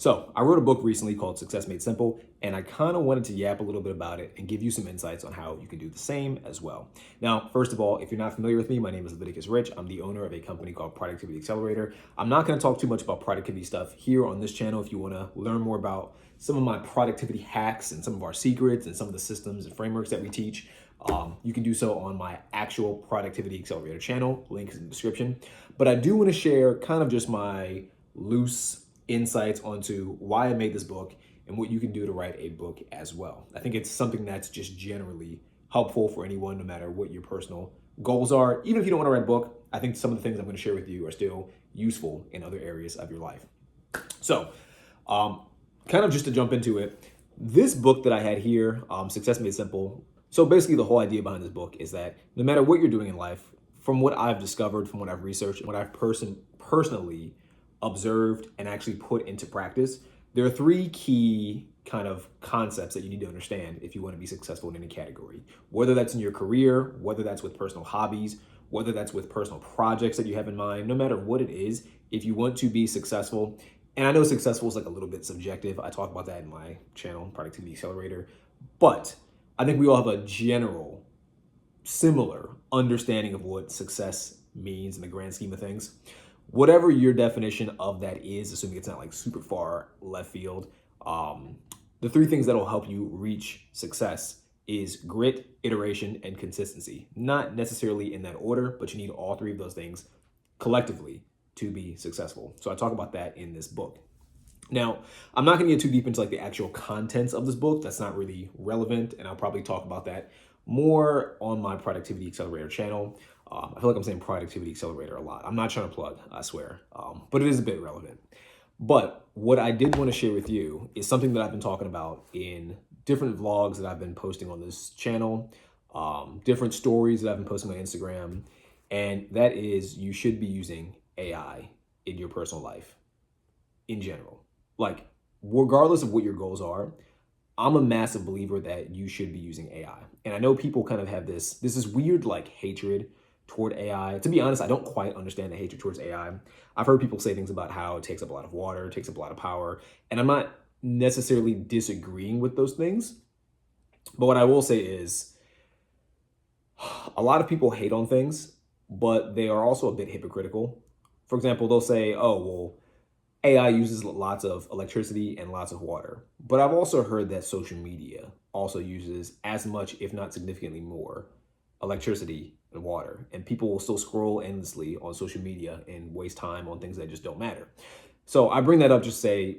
So I wrote a book recently called Success Made Simple, and I kind of wanted to yap a little bit about it and give you some insights on how you can do the same as well. Now, first of all, if you're not familiar with me, my name is Leviticus Rich. I'm the owner of a company called Productivity Accelerator. I'm not going to talk too much about productivity stuff here on this channel. If you want to learn more about some of my productivity hacks and some of our secrets and some of the systems and frameworks that we teach, you can do so on my actual Productivity Accelerator channel. Link is in the description. But I do want to share kind of just my loose insights onto why I made this book and what you can do to write a book as well. I think it's something that's just generally helpful for anyone, no matter what your personal goals are. Even if you don't want to write a book, I think some of the things I'm going to share with you are still useful in other areas of your life. So, kind of just to jump into it, this book that I had here, Success Made Simple. So basically the whole idea behind this book is that no matter what you're doing in life, from what I've discovered, from what I've researched, and what I've personally observed and actually put into practice, there are three key kind of concepts that you need to understand if you want to be successful in any category, whether that's in your career, whether that's with personal hobbies, whether that's with personal projects that you have in mind. No matter what it is, if you want to be successful, and I know successful is like a little bit subjective. I talk about that in my channel, Productivity Accelerator, but I think we all have a general, similar understanding of what success means in the grand scheme of things. Whatever your definition of that is, assuming it's not like super far left field, the three things that'll help you reach success is grit, iteration, and consistency. Not necessarily in that order, but you need all three of those things collectively to be successful. So I talk about that in this book. Now, I'm not going to get too deep into like the actual contents of this book. That's not really relevant, and I'll probably talk about that more on my Productivity Accelerator channel. I feel like I'm saying Productivity Accelerator a lot. I'm not trying to plug, I swear, but it is a bit relevant. But what I did want to share with you is something that I've been talking about in different vlogs that I've been posting on this channel, different stories that I've been posting on Instagram, and that is you should be using AI in your personal life in general. Like, regardless of what your goals are, I'm a massive believer that you should be using AI. And I know people kind of have this is weird like hatred toward AI. To be honest, I don't quite understand the hatred towards AI. I've heard people say things about how it takes up a lot of water, it takes up a lot of power, and I'm not necessarily disagreeing with those things. But what I will say is a lot of people hate on things, but they are also a bit hypocritical. For example, they'll say, oh, well, AI uses lots of electricity and lots of water. But I've also heard that social media also uses as much, if not significantly more, electricity and water. And people will still scroll endlessly on social media and waste time on things that just don't matter. So I bring that up just to say,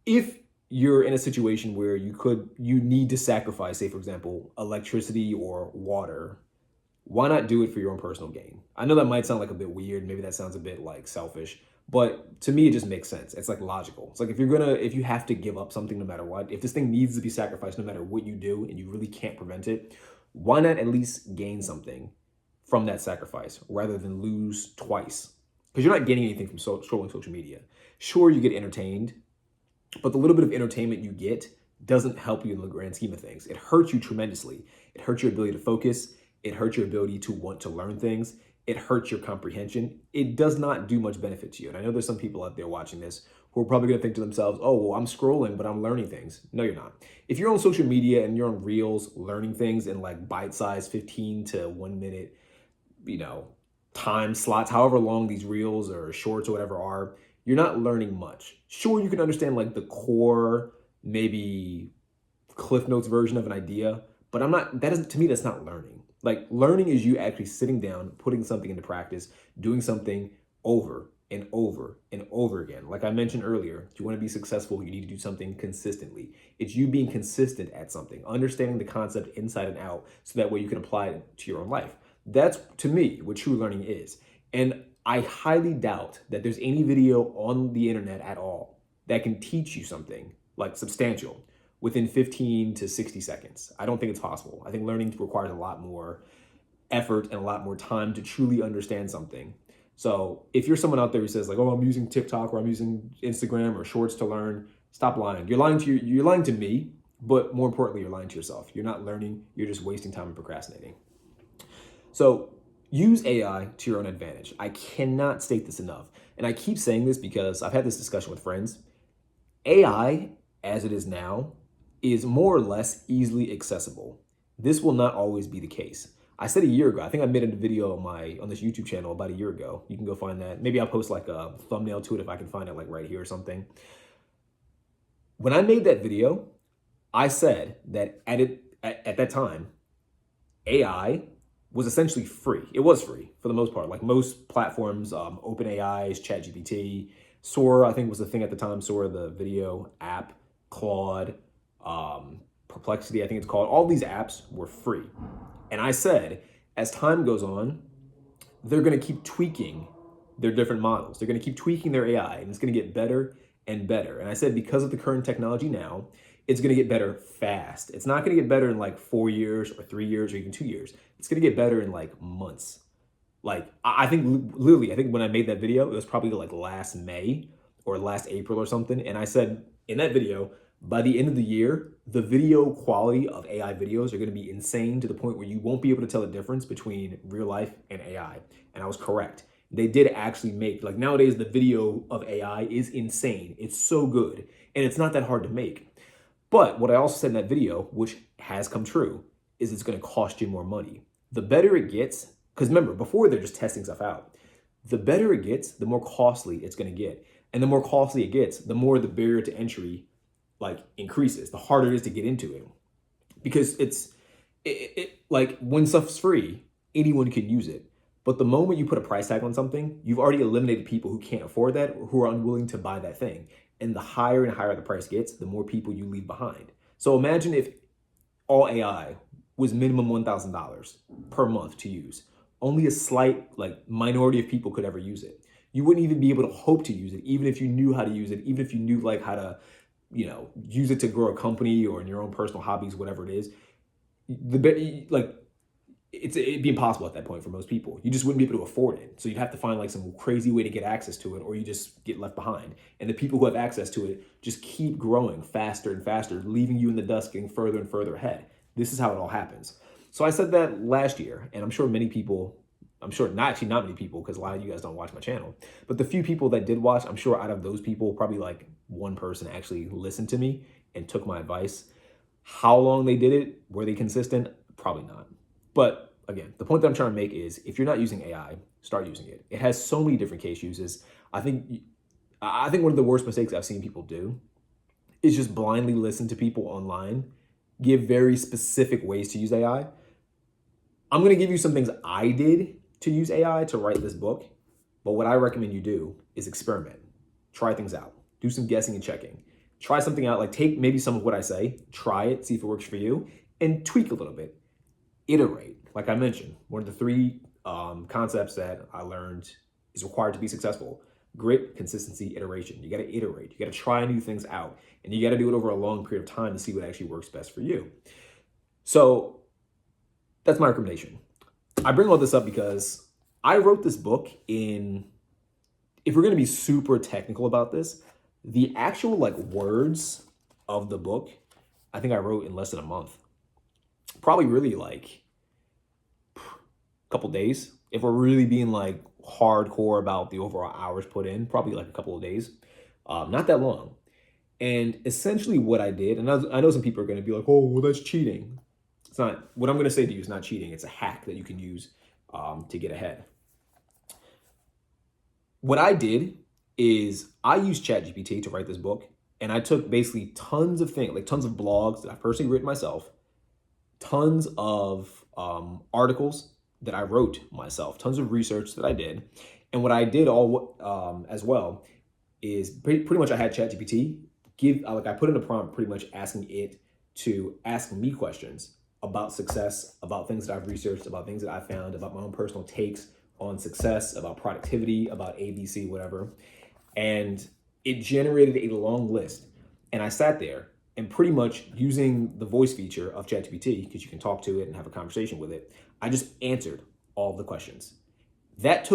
if you're in a situation where you need to sacrifice, say, for example, electricity or water, why not do it for your own personal gain? I know that might sound like a bit weird. Maybe that sounds a bit like selfish. But to me, it just makes sense. It's like logical. It's like if you have to give up something no matter what, if this thing needs to be sacrificed no matter what you do and you really can't prevent it, why not at least gain something from that sacrifice rather than lose twice? Because you're not getting anything from scrolling social media. Sure, you get entertained, but the little bit of entertainment you get doesn't help you in the grand scheme of things. It hurts you tremendously. It hurts your ability to focus. It hurts your ability to want to learn things. It hurts your comprehension. It does not do much benefit to you. And I know there's some people out there watching this who are probably going to think to themselves, oh, well, I'm scrolling, but I'm learning things. No, you're not. If you're on social media and you're on Reels learning things in like bite-sized 15 to 1 minute, time slots, however long these Reels or shorts or whatever are, you're not learning much. Sure, you can understand like the core, maybe Cliff Notes version of an idea, but to me, that's not learning. Like, learning is you actually sitting down, putting something into practice, doing something over and over and over again. Like I mentioned earlier, if you want to be successful, you need to do something consistently. It's you being consistent at something, understanding the concept inside and out, so that way you can apply it to your own life. That's, to me, what true learning is. And I highly doubt that there's any video on the internet at all that can teach you something like substantial within 15 to 60 seconds. I don't think it's possible. I think learning requires a lot more effort and a lot more time to truly understand something. So if you're someone out there who says like, oh, I'm using TikTok or I'm using Instagram or Shorts to learn, stop lying. You're lying to me, but more importantly, you're lying to yourself. You're not learning, you're just wasting time and procrastinating. So use AI to your own advantage. I cannot state this enough. And I keep saying this because I've had this discussion with friends. AI, as it is now, is more or less easily accessible. This will not always be the case. I said a year ago, I think I made a video on this YouTube channel about a year ago. You can go find that. Maybe I'll post like a thumbnail to it if I can find it like right here or something. When I made that video, I said that at that time, AI was essentially free. It was free for the most part. Like most platforms, OpenAI's, ChatGPT, Sora, I think was the thing at the time. Sora, the video app, Claude, Perplexity, I think it's called. All these apps were free. And I said, as time goes on, they're going to keep tweaking their different models. They're going to keep tweaking their AI, and it's going to get better and better. And I said, because of the current technology now, it's going to get better fast. It's not going to get better in like 4 years or 3 years or even 2 years. It's going to get better in like months. Like, I think literally, I think when I made that video, it was probably like last May or last April or something. And I said in that video, by the end of the year, the video quality of AI videos are going to be insane to the point where you won't be able to tell the difference between real life and AI. And I was correct. They did actually make, like nowadays, the video of AI is insane. It's so good. And it's not that hard to make. But what I also said in that video, which has come true, is it's going to cost you more money. The better it gets, because remember, before they're just testing stuff out, the better it gets, the more costly it's going to get. And the more costly it gets, the more the barrier to entry like increases, the harder it is to get into it. Because it's like when stuff's free, anyone can use it. But the moment you put a price tag on something, you've already eliminated people who can't afford that or who are unwilling to buy that thing. And the higher and higher the price gets, the more people you leave behind. So imagine if all AI was minimum $1,000 per month to use. Only a slight like minority of people could ever use it. You wouldn't even be able to hope to use it, even if you knew how to use it, even if you knew like how to, use it to grow a company or in your own personal hobbies, whatever it is. It'd be impossible at that point for most people. You just wouldn't be able to afford it. So you'd have to find like some crazy way to get access to it, or you just get left behind. And the people who have access to it just keep growing faster and faster, leaving you in the dust, getting further and further ahead. This is how it all happens. So I said that last year, and I'm sure many people, not many people, because a lot of you guys don't watch my channel, but the few people that did watch, I'm sure out of those people, probably like one person actually listened to me and took my advice. How long they did it, were they consistent? Probably not. But again, the point that I'm trying to make is if you're not using AI, start using it. It has so many different case uses. I think one of the worst mistakes I've seen people do is just blindly listen to people online, give very specific ways to use AI. I'm going to give you some things I did to use AI to write this book, but what I recommend you do is experiment. Try things out. Do some guessing and checking. Try something out, like take maybe some of what I say, try it, see if it works for you, and tweak a little bit. Iterate. Like I mentioned, one of the three concepts that I learned is required to be successful: grit, consistency, iteration. You got to iterate. You got to try new things out, and you got to do it over a long period of time to see what actually works best for you. So that's my recommendation. I bring all this up because I wrote this book if we're going to be super technical about this, the actual like words of the book, I think I wrote in less than a month. Probably really like a couple days. If we're really being like hardcore about the overall hours put in, probably like a couple of days. Not that long. And essentially what I did, and I know some people are going to be like, oh, well, that's cheating. It's not. What I'm going to say to you is not cheating. It's a hack that you can use to get ahead. What I did is I used ChatGPT to write this book, and I took basically tons of things, like tons of blogs that I've personally written myself, tons of articles that I wrote myself, tons of research that I did. And what I did as well is pretty much I had ChatGPT I put in a prompt pretty much asking it to ask me questions about success, about things that I've researched, about things that I found, about my own personal takes on success, about productivity, about ABC, whatever. And it generated a long list. And I sat there and pretty much using the voice feature of ChatGPT, because you can talk to it and have a conversation with it, I just answered all of the questions. That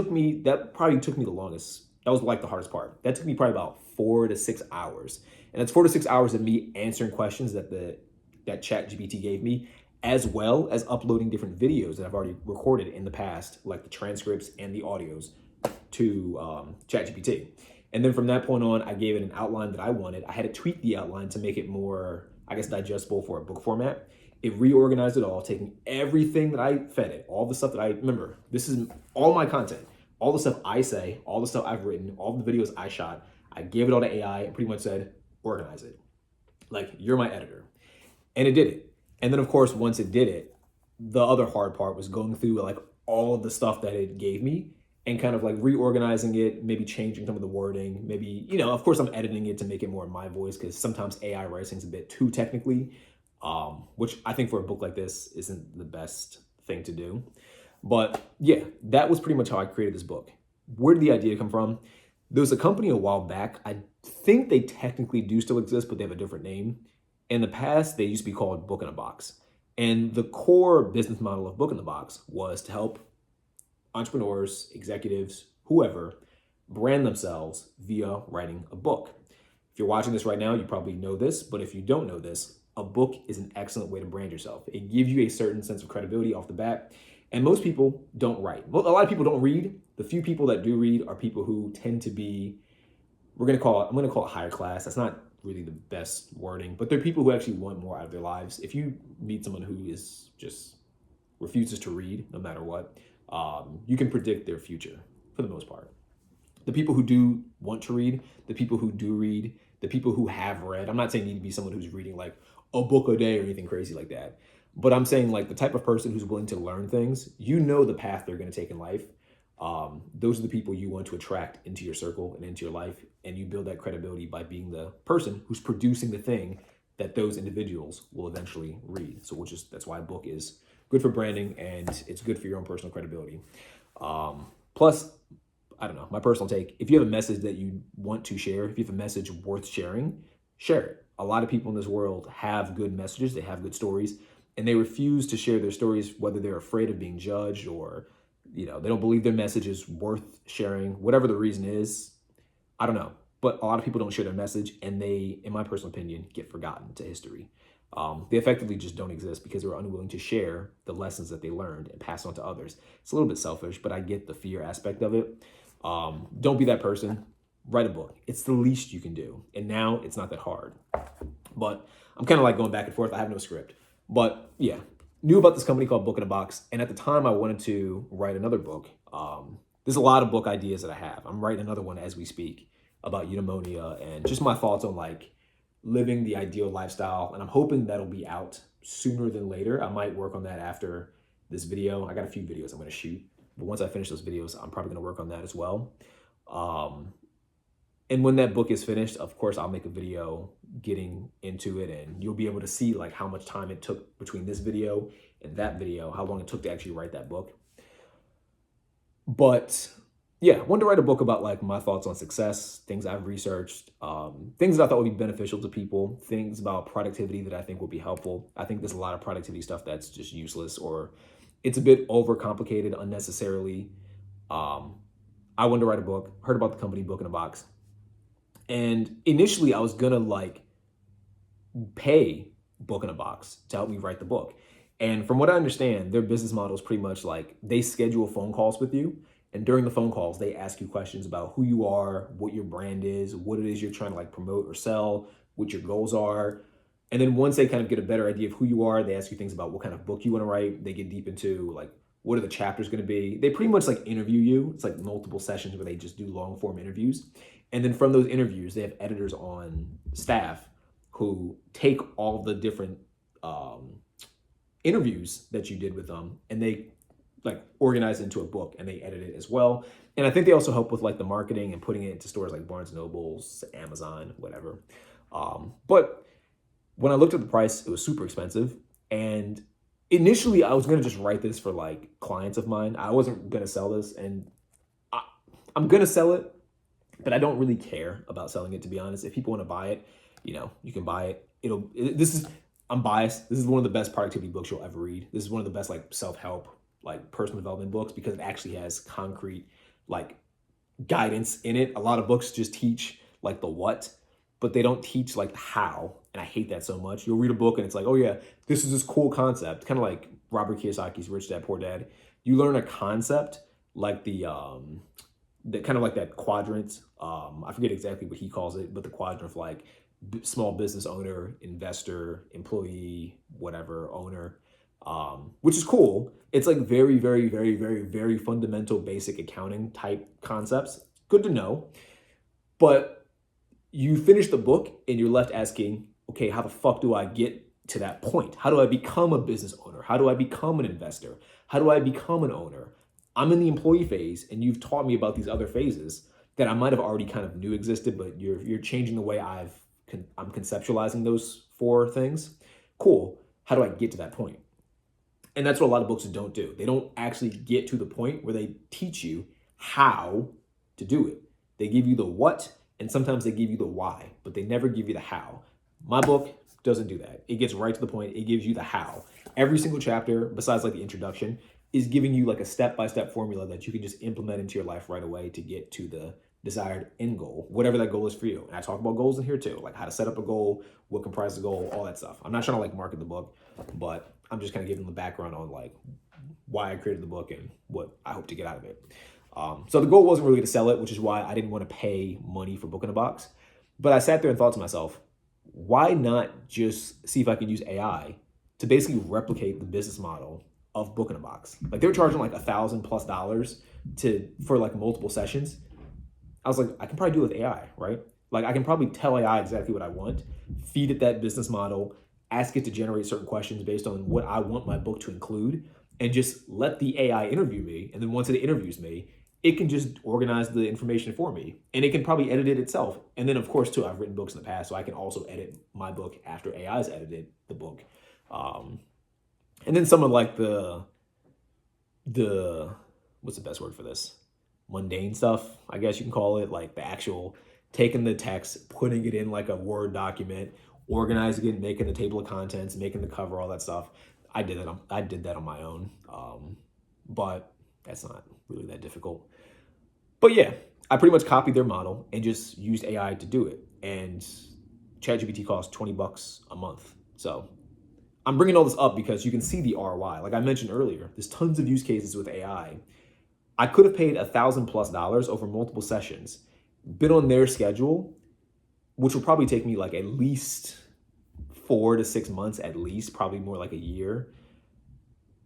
probably took me the longest. That was like the hardest part. That took me probably about 4 to 6 hours. And that's 4 to 6 hours of me answering questions that ChatGPT gave me, as well as uploading different videos that I've already recorded in the past, like the transcripts and the audios, to ChatGPT. And then from that point on, I gave it an outline that I wanted. I had to tweak the outline to make it more, I guess, digestible for a book format. It reorganized it all, taking everything that I fed it, all the stuff that I remember. This is all my content, all the stuff I say, all the stuff I've written, all the videos I shot. I gave it all to AI and pretty much said, organize it. Like, you're my editor. And it did it. And then, of course, once it did it, the other hard part was going through like all of the stuff that it gave me and kind of like reorganizing it, maybe changing some of the wording, maybe, of course I'm editing it to make it more in my voice because sometimes AI writing is a bit too technically, which I think for a book like this isn't the best thing to do. But yeah, that was pretty much how I created this book. Where did the idea come from? There was a company a while back. I think they technically do still exist, but they have a different name. In the past, they used to be called Book in a Box. And the core business model of Book in the Box was to help entrepreneurs, executives, whoever, brand themselves via writing a book. If you're watching this right now, you probably know this, but if you don't know this, a book is an excellent way to brand yourself. It gives you a certain sense of credibility off the bat. And most people don't write. A lot of people don't read. The few people that do read are people who tend to be, I'm going to call it higher class. That's not really the best wording, but they're people who actually want more out of their lives. If you meet someone who is just refuses to read no matter what, you can predict their future for the most part. The people who do want to read, the people who do read, the people who have read, I'm not saying you need to be someone who's reading like a book a day or anything crazy like that, but I'm saying like the type of person who's willing to learn things, the path they're going to take in life. Those are the people you want to attract into your circle and into your life. And you build that credibility by being the person who's producing the thing that those individuals will eventually read. So that's why a book is good for branding and it's good for your own personal credibility. Plus, I don't know, my personal take, if you have a message that you want to share, if you have a message worth sharing, share it. A lot of people in this world have good messages, they have good stories, and they refuse to share their stories, whether they're afraid of being judged or they don't believe their message is worth sharing, whatever the reason is. I don't know, but a lot of people don't share their message and they, in my personal opinion, get forgotten to history. They effectively just don't exist because they're unwilling to share the lessons that they learned and pass on to others. It's a little bit selfish, but I get the fear aspect of it. Don't be that person. Write a book. It's the least you can do. And now it's not that hard. But I'm kind of like going back and forth. I have no script. But yeah, knew about this company called Book in a Box. And at the time I wanted to write another book. There's a lot of book ideas that I have. I'm writing another one as we speak about eudaimonia and just my thoughts on like living the ideal lifestyle. And I'm hoping that'll be out sooner than later. I might work on that after this video. I got a few videos I'm going to shoot, but once I finish those videos, I'm probably going to work on that as well. And when that book is finished, of course, I'll make a video getting into it and you'll be able to see like how much time it took between this video and that video, how long it took to actually write that book. But yeah, I wanted to write a book about like my thoughts on success, things I've researched, things that I thought would be beneficial to people, things about productivity that I think will be helpful. I think there's a lot of productivity stuff that's just useless or it's a bit overcomplicated unnecessarily. I wanted to write a book, heard about the company Book in a Box. And initially I was gonna like pay Book in a Box to help me write the book. And from what I understand, their business model is pretty much like they schedule phone calls with you. And during the phone calls, they ask you questions about who you are, what your brand is, what it is you're trying to like promote or sell, what your goals are. And then once they kind of get a better idea of who you are, they ask you things about what kind of book you want to write. They get deep into like, what are the chapters going to be? They pretty much like interview you. It's like multiple sessions where they just do long form interviews. And then from those interviews, they have editors on staff who take all the different interviews that you did with them and they like organize it into a book and they edit it as well. And I think they also help with like the marketing and putting it into stores like Barnes & Nobles, Amazon, whatever. But when I looked at the price, it was super expensive. And initially I was going to just write this for like clients of mine. I wasn't going to sell this and I'm going to sell it, but I don't really care about selling it, to be honest. If people want to buy it, you can buy it. I'm biased. This is one of the best productivity books you'll ever read. This is one of the best like self-help, like personal development books because it actually has concrete like guidance in it. A lot of books just teach like the what, but they don't teach like the how. And I hate that so much. You'll read a book and it's like, oh yeah, this is this cool concept. Kind of like Robert Kiyosaki's Rich Dad, Poor Dad. You learn a concept like the that kind of like that quadrant. I forget exactly what he calls it, but the quadrant of like small business owner, investor, employee, whatever, owner, which is cool. It's like very, very, very, very, very fundamental, basic accounting type concepts. Good to know. But you finish the book and you're left asking, okay, how the fuck do I get to that point? How do I become a business owner? How do I become an investor? How do I become an owner? I'm in the employee phase, and you've taught me about these other phases that I might have already kind of knew existed, but you're changing the way I'm conceptualizing those four things. Cool. How do I get to that point? And that's what a lot of books don't do. They don't actually get to the point where they teach you how to do it. They give you the what, and sometimes they give you the why, but they never give you the how. My book doesn't do that. It gets right to the point. It gives you the how. Every single chapter, besides like the introduction, is giving you like a step-by-step formula that you can just implement into your life right away to get to the desired end goal, whatever that goal is for you. And I talk about goals in here too, like how to set up a goal, what comprises a goal, all that stuff. I'm not trying to like market the book, but I'm just kind of giving the background on like why I created the book and what I hope to get out of it. So the goal wasn't really to sell it, which is why I didn't want to pay money for Book in a Box. But I sat there and thought to myself, why not just see if I could use AI to basically replicate the business model of Book in a Box? Like they were charging like $1,000+ for like multiple sessions. I was like, I can probably do it with AI, right? Like I can probably tell AI exactly what I want, feed it that business model, ask it to generate certain questions based on what I want my book to include, and just let the AI interview me. And then once it interviews me, it can just organize the information for me, and it can probably edit it itself. And then of course too, I've written books in the past, so I can also edit my book after AI's edited the book. And then some of like the what's the best word for this? Mundane stuff, I guess you can call it, like the actual taking the text, putting it in like a Word document, organizing it, making the table of contents, making the cover, all that stuff. I did that on my own, but that's not really that difficult. But yeah, I pretty much copied their model and just used AI to do it. And ChatGPT costs $20 a month. So I'm bringing all this up because you can see the ROI. Like I mentioned earlier, there's tons of use cases with AI. I could have paid $1,000+ over multiple sessions, been on their schedule, which will probably take me like at least 4 to 6 months, at least, probably more like a year.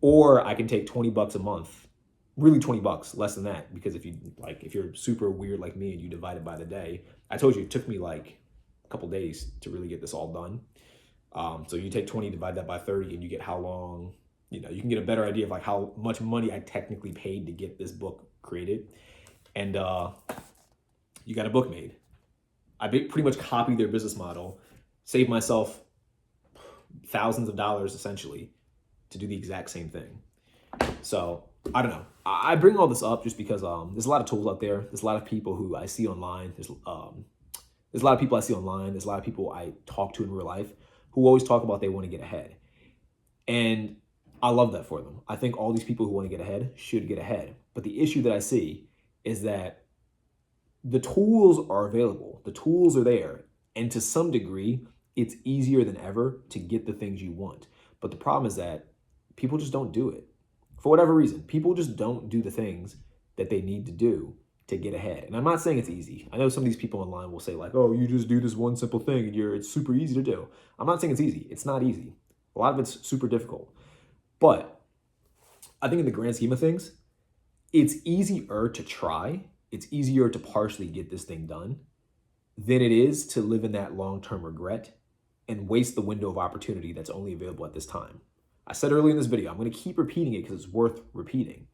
Or I can take $20 a month, really $20, less than that, because if you're super weird like me and you divide it by the day, I told you it took me like a couple days to really get this all done. So you take 20, divide that by 30, and you get how long, you can get a better idea of like how much money I technically paid to get this book created. And you got a book made. I pretty much copied their business model, saved myself thousands of dollars essentially to do the exact same thing. So I don't know. I bring all this up just because there's a lot of tools out there. There's a lot of people who I see online. There's a lot of people I see online. There's a lot of people I talk to in real life who always talk about they want to get ahead. And I love that for them. I think all these people who want to get ahead should get ahead. But the issue that I see is that the tools are available. The tools are there. And to some degree, it's easier than ever to get the things you want. But the problem is that people just don't do it. For whatever reason, people just don't do the things that they need to do to get ahead. And I'm not saying it's easy. I know some of these people online will say like, oh, you just do this one simple thing and it's super easy to do. I'm not saying it's easy. It's not easy. A lot of it's super difficult. But I think in the grand scheme of things, it's easier to try. It's easier to partially get this thing done than it is to live in that long-term regret and waste the window of opportunity that's only available at this time. I said earlier in this video, I'm going to keep repeating it because it's worth repeating.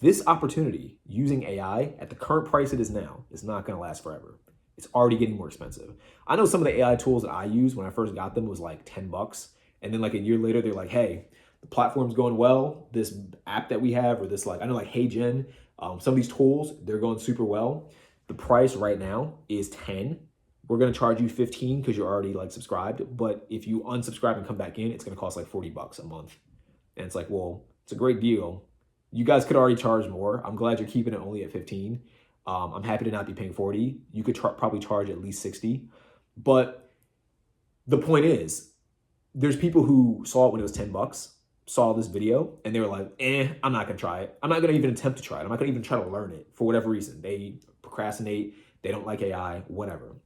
This opportunity using AI at the current price it is now is not going to last forever. It's already getting more expensive. I know some of the AI tools that I used when I first got them was like $10. And then like a year later, they're like, hey, the platform's going well. This app that we have, or this I know like HeyGen, some of these tools, they're going super well. The price right now is 10. We're going to charge you 15 because you're already like subscribed. But if you unsubscribe and come back in, it's going to cost like $40 a month. And it's like, well, it's a great deal. You guys could already charge more. I'm glad you're keeping it only at 15. I'm happy to not be paying 40. You could probably charge at least 60. But the point is, there's people who saw it when it was $10 saw this video and they were like, I'm not gonna try it. I'm not gonna even attempt to try it. I'm not gonna even try to learn it for whatever reason. They procrastinate, they don't like AI, whatever.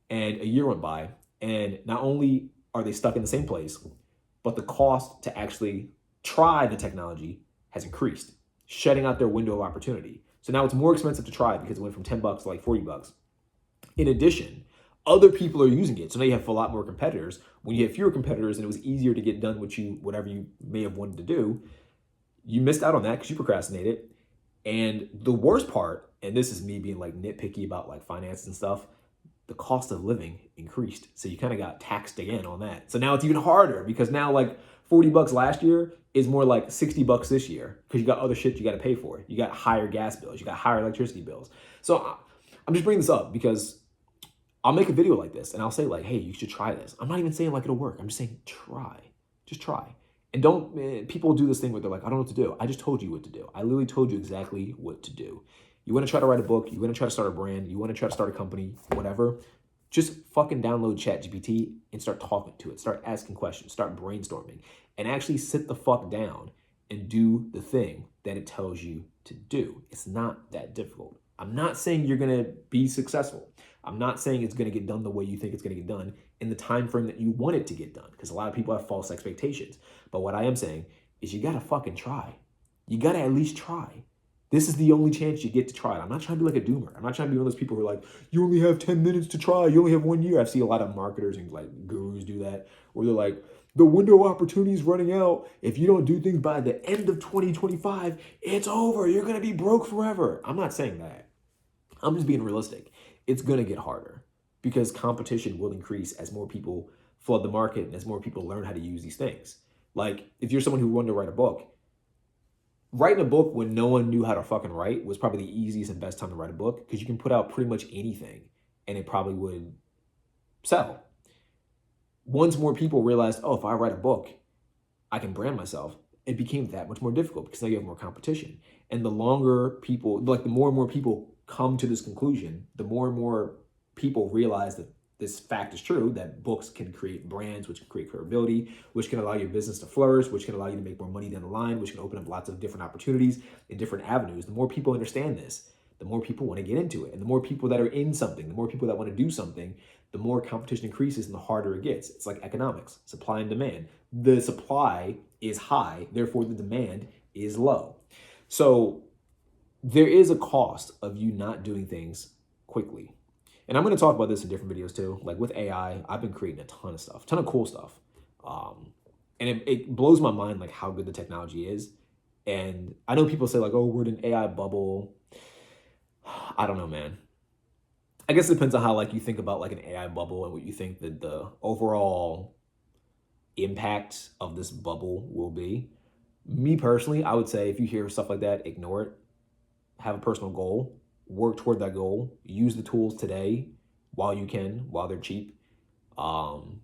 And a year went by, and not only are they stuck in the same place, but the cost to actually try the technology has increased, shutting out their window of opportunity. So now it's more expensive to try because it went from $10 to like $40. In addition, other people are using it. So now you have a lot more competitors. When you have fewer competitors and it was easier to get done whatever you may have wanted to do, you missed out on that because you procrastinated. And the worst part, and this is me being like nitpicky about like finance and stuff, the cost of living increased. So you kind of got taxed again on that. So now it's even harder because now like $40 last year is more like $60 this year because you got other shit you got to pay for. You got higher gas bills, you got higher electricity bills. So I'm just bringing this up because I'll make a video like this and I'll say like, hey, you should try this. I'm not even saying like it'll work. I'm just saying try. Just try. And don't, people do this thing where they're like, I don't know what to do. I just told you what to do. I literally told you exactly what to do. You want to try to write a book, you want to try to start a brand, you want to try to start a company, whatever, just fucking download ChatGPT and start talking to it. Start asking questions, start brainstorming, and actually sit the fuck down and do the thing that it tells you to do. It's not that difficult. I'm not saying you're going to be successful. I'm not saying it's going to get done the way you think it's going to get done in the time frame that you want it to get done, because a lot of people have false expectations. But what I am saying is you got to fucking try. You got to at least try. This is the only chance you get to try it. I'm not trying to be like a doomer. I'm not trying to be one of those people who are like, you only have 10 minutes to try. You only have 1 year. I see a lot of marketers and like gurus do that, where they're like, the window of opportunity is running out. If you don't do things by the end of 2025, it's over. You're going to be broke forever. I'm not saying that. I'm just being realistic. It's going to get harder because competition will increase as more people flood the market and as more people learn how to use these things. Like if you're someone who wanted to write a book, writing a book when no one knew how to fucking write was probably the easiest and best time to write a book because you can put out pretty much anything and it probably would sell. Once more people realized, oh, if I write a book, I can brand myself, it became that much more difficult because now you have more competition. And the longer people, like the more and more people come to this conclusion, the more and more people realize that this fact is true, that books can create brands, which can create credibility, which can allow your business to flourish, which can allow you to make more money down the line, which can open up lots of different opportunities in different avenues. The more people understand this, the more people want to get into it. And the more people that are in something, the more people that want to do something, the more competition increases and the harder it gets. It's like economics, supply and demand. The supply is high, therefore the demand is low. So there is a cost of you not doing things quickly. And I'm going to talk about this in different videos too. Like with AI, I've been creating a ton of stuff, ton of cool stuff. And it blows my mind like how good the technology is. And I know people say like, oh, we're in an AI bubble. I don't know, man. I guess it depends on how like you think about like an AI bubble and what you think that the overall impact of this bubble will be. Me personally, I would say if you hear stuff like that, ignore it. Have a personal goal. Work toward that goal. Use the tools today while you can, while they're cheap, and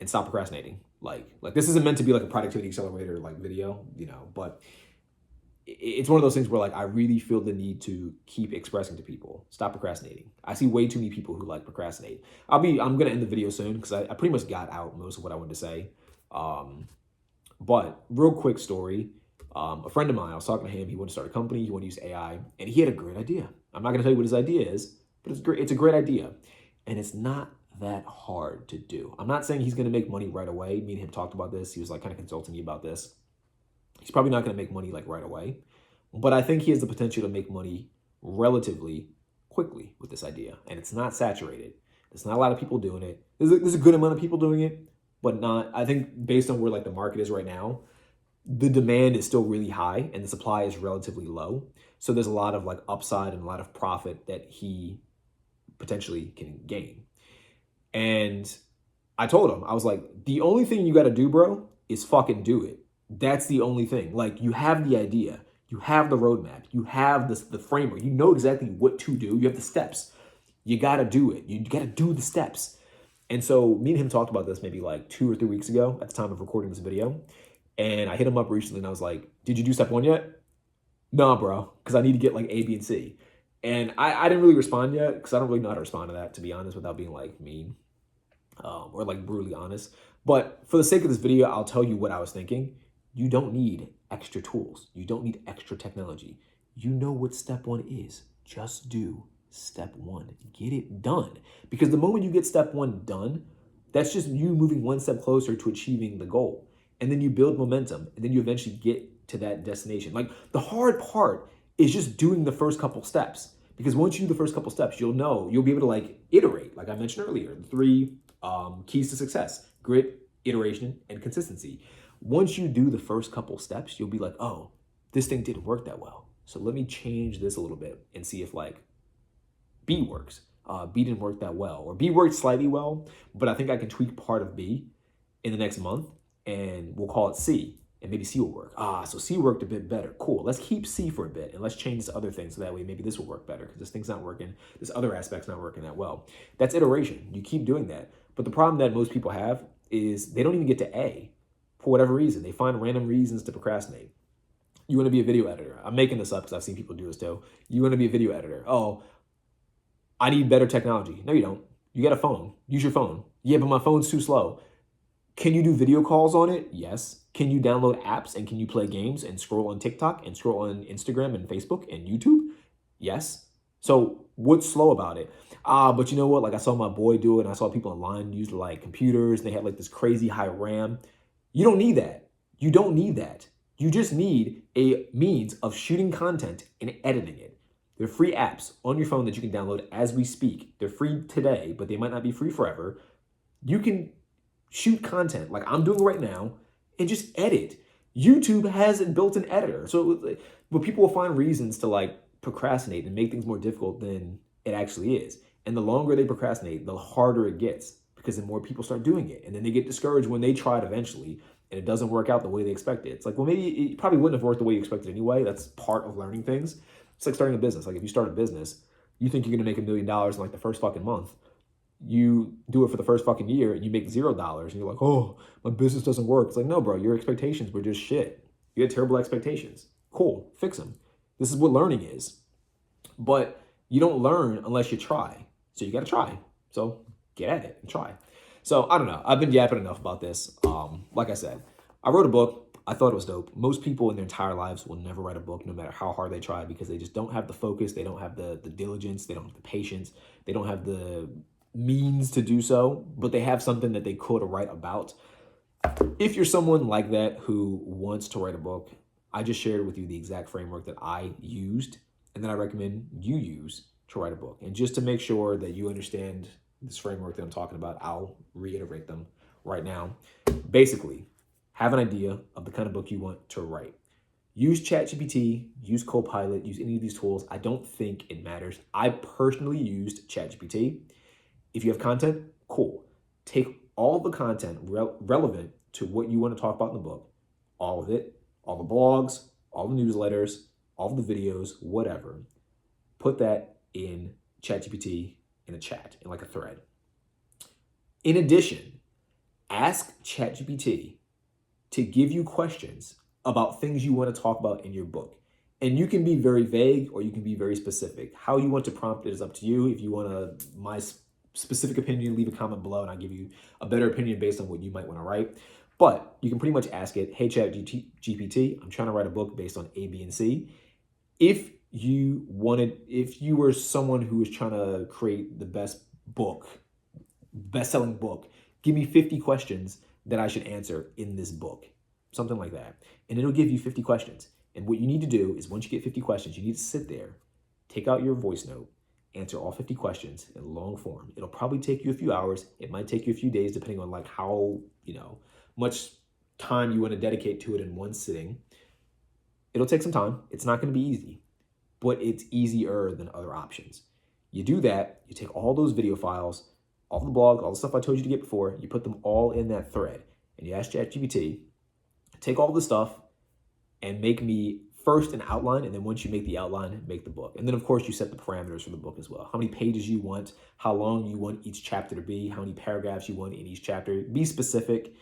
stop procrastinating. Like this isn't meant to be like a productivity accelerator like video, you know, but it's one of those things where like I really feel the need to keep expressing to people, stop procrastinating. I see way too many people who like procrastinate. I'm gonna end the video soon because I pretty much got out most of what I wanted to say. But real quick story. A friend of mine, I was talking to him, he wanted to start a company, he wanted to use AI, and he had a great idea. I'm not gonna tell you what his idea is, but it's great. It's a great idea. And it's not that hard to do. I'm not saying he's gonna make money right away. Me and him talked about this. He was like kind of consulting me about this. He's probably not gonna make money like right away, but I think he has the potential to make money relatively quickly with this idea. And it's not saturated. There's not a lot of people doing it. There's a good amount of people doing it, but not, I think based on where like the market is right now, the demand is still really high and the supply is relatively low. So there's a lot of like upside and a lot of profit that he potentially can gain. And I told him, I was like, the only thing you got to do, bro, is fucking do it. That's the only thing. Like you have the idea, you have the roadmap, you have the framework, you know exactly what to do. You have the steps. You got to do it. You got to do the steps. And so me and him talked about this maybe like 2 or 3 weeks ago at the time of recording this video. And I hit him up recently and I was like, did you do step 1 yet? Nah, bro, because I need to get like A, B, and C. And I didn't really respond yet because I don't really know how to respond to that, to be honest, without being like mean. or like brutally honest. But for the sake of this video, I'll tell you what I was thinking. You don't need extra tools. You don't need extra technology. You know what step one is. Just do step one. Get it done. Because the moment you get step one done, that's just you moving one step closer to achieving the goal. And then you build momentum, and then you eventually get to that destination. Like the hard part is just doing the first couple steps. Because once you do the first couple steps, you'll be able to like iterate, like I mentioned earlier, the three keys to success: grit, iteration, and consistency. Once you do the first couple steps, you'll be like, oh, this thing didn't work that well. So let me change this a little bit and see if like B works. B didn't work that well, or B worked slightly well, but I think I can tweak part of B in the next month, and we'll call it C, and maybe C will work. So C worked a bit better. Cool. Let's keep C for a bit, and let's change this other thing so that way maybe this will work better because this thing's not working. This other aspect's not working that well. That's iteration. You keep doing that. But the problem that most people have is they don't even get to A for whatever reason. They find random reasons to procrastinate. You want to be a video editor. I'm making this up because I've seen people do this too. You want to be a video editor. Oh, I need better technology. No, you don't. You got a phone. Use your phone. Yeah, but my phone's too slow. Can you do video calls on it? Yes. Can you download apps and can you play games and scroll on TikTok and scroll on Instagram and Facebook and YouTube? Yes. So what's slow about it? But you know what? Like I saw my boy do it, and I saw people online use like computers, and they had like this crazy high RAM. You don't need that. You don't need that. You just need a means of shooting content and editing it. There are free apps on your phone that you can download as we speak. They're free today, but they might not be free forever. You can shoot content like I'm doing right now and just edit. YouTube has a built-in editor. But people will find reasons to like procrastinate and make things more difficult than it actually is. And the longer they procrastinate, the harder it gets because then more people start doing it. And then they get discouraged when they try it eventually and it doesn't work out the way they expected. It's like, well, maybe it probably wouldn't have worked the way you expected anyway. That's part of learning things. It's like starting a business. Like if you start a business, you think you're gonna make $1 million in like the first fucking month. You do it for the first fucking year and you make $0 and you're like, oh, my business doesn't work. It's like, no, bro, your expectations were just shit. You had terrible expectations. Cool, fix them. This is what learning is. But you don't learn unless you try. So you gotta try. So get at it and try. So I don't know. I've been yapping enough about this. Like I said, I wrote a book. I thought it was dope. Most people in their entire lives will never write a book, no matter how hard they try, because they just don't have the focus. They don't have the diligence. They don't have the patience. They don't have the means to do so, but they have something that they could write about. If you're someone like that who wants to write a book, I just shared with you the exact framework that I used and that I recommend you use to write a book. And just to make sure that you understand this framework that I'm talking about, I'll reiterate them right now. Basically, have an idea of the kind of book you want to write. Use ChatGPT, use Copilot, use any of these tools. I don't think it matters. I personally used ChatGPT. If you have content, cool. Take all the content relevant to what you want to talk about in the book, all of it, all the blogs, all the newsletters, all the videos, whatever. Put that in ChatGPT in a chat, in like a thread. In addition, ask ChatGPT to give you questions about things you want to talk about in your book. And you can be very vague or you can be very specific. How you want to prompt it is up to you. If you want my specific opinion, leave a comment below and I'll give you a better opinion based on what you might want to write. But you can pretty much ask it, hey, ChatGPT, I'm trying to write a book based on A, B, and C. If you were someone who was trying to create the best-selling book, give me 50 questions that I should answer in this book, something like that. And it'll give you 50 questions. And what you need to do is once you get 50 questions, you need to sit there, take out your voice note, answer all 50 questions in long form. It'll probably take you a few hours. It might take you a few days, depending on like how, much time you want to dedicate to it in one sitting. It'll take some time. It's not going to be easy, but it's easier than other options. You do that, you take all those video files, all the blog, all the stuff I told you to get before, you put them all in that thread, and you ask ChatGPT, take all this stuff and make me first an outline, and then once you make the outline, make the book. And then of course you set the parameters for the book as well. How many pages you want, how long you want each chapter to be, how many paragraphs you want in each chapter. Be specific.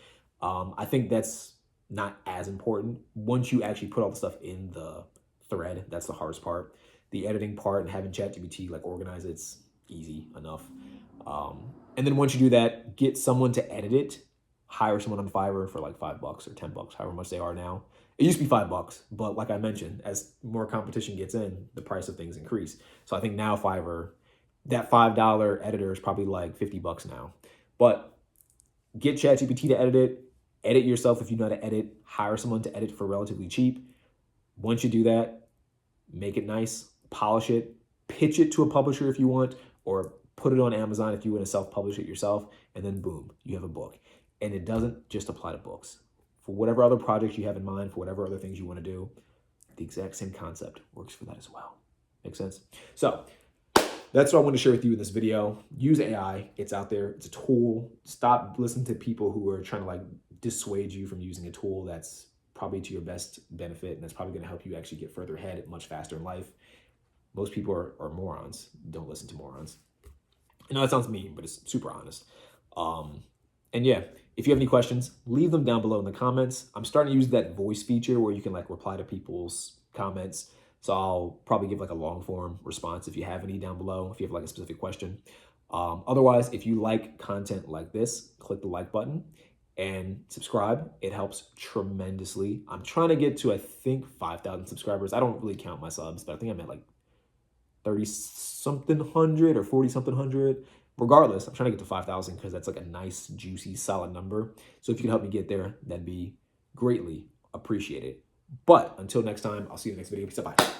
I think that's not as important. Once you actually put all the stuff in the thread, that's the hardest part. The editing part and having ChatGPT like organize it's easy enough. And then once you do that, get someone to edit it. Hire someone on Fiverr for like $5 or $10, however much they are now. It used to be $5, but like I mentioned, as more competition gets in, the price of things increase. So I think now Fiverr, that $5 editor is probably like $50 now. But get ChatGPT to edit yourself if you know how to edit, hire someone to edit for relatively cheap. Once you do that, make it nice, polish it, pitch it to a publisher if you want, or put it on Amazon if you want to self-publish it yourself, and then boom, you have a book. And it doesn't just apply to books. For whatever other projects you have in mind, for whatever other things you want to do, the exact same concept works for that as well. Make sense? So that's what I want to share with you in this video. Use AI. It's out there. It's a tool. Stop listening to people who are trying to like dissuade you from using a tool that's probably to your best benefit, and that's probably going to help you actually get further ahead much faster in life. Most people are morons. Don't listen to morons. I know that sounds mean, but it's super honest. And yeah, if you have any questions, leave them down below in the comments. I'm starting to use that voice feature where you can like reply to people's comments. So I'll probably give like a long form response if you have any down below, if you have like a specific question. Otherwise, if you like content like this, click the like button and subscribe. It helps tremendously. I'm trying to get to, I think, 5,000 subscribers. I don't really count my subs, but I think I'm at like 30 something hundred or 40 something hundred. Regardless, I'm trying to get to 5,000 because that's like a nice, juicy, solid number. So if you can help me get there, that'd be greatly appreciated. But until next time, I'll see you in the next video. Peace out. Bye.